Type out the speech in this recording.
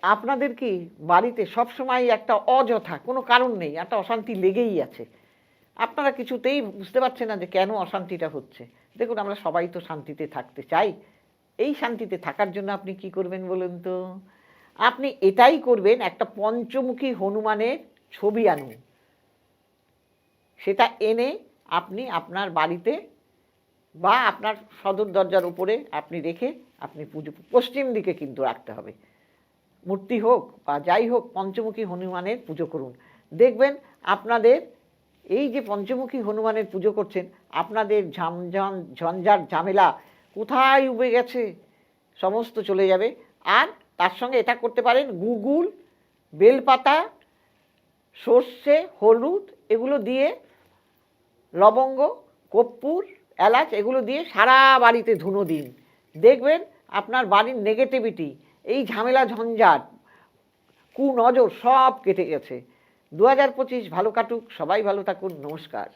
আপনাদের কি বাড়িতে সবসময় একটা অযথা কোনো কারণ নেই, একটা অশান্তি লেগেই আছে, আপনারা কিছুতেই বুঝতে পারছেন না যে কেন অশান্তিটা হচ্ছে? দেখুন, আমরা সবাই তো শান্তিতে থাকতে চাই। এই শান্তিতে থাকার জন্য আপনি কি করবেন বলুন তো? আপনি এটাই করবেন, একটা পঞ্চমুখী হনুমানের ছবি আনুন, সেটা এনে আপনি আপনার বাড়িতে বা আপনার সদর দরজার উপরে আপনি রেখে আপনি পুজো, পশ্চিম দিকে কিন্তু রাখতে হবে, মূর্তি হোক বা যাই হোক, পঞ্চমুখী হনুমানের পুজো করুন। দেখবেন আপনাদের এই যে পঞ্চমুখী হনুমানের পুজো করছেন, আপনাদের ঝঞ্ঝাট ঝামেলা কোথায় উবে গেছে, সমস্ত চলে যাবে। আর তার সঙ্গে এটা করতে পারেন, গুগুল, বেলপাতা, সর্ষে, হলুদ এগুলো দিয়ে, লবঙ্গ, কর্পূর, এলাচ এগুলো দিয়ে সারা বাড়িতে ধুনো দিন। দেখবেন আপনার বাড়ির নেগেটিভিটি, এই ঝামেলা ঝঞ্ঝাট, কুনজর সব কেটে গেছে। 2025 ভালো কাটুক, সবাই ভালো থাকুন, নমস্কার।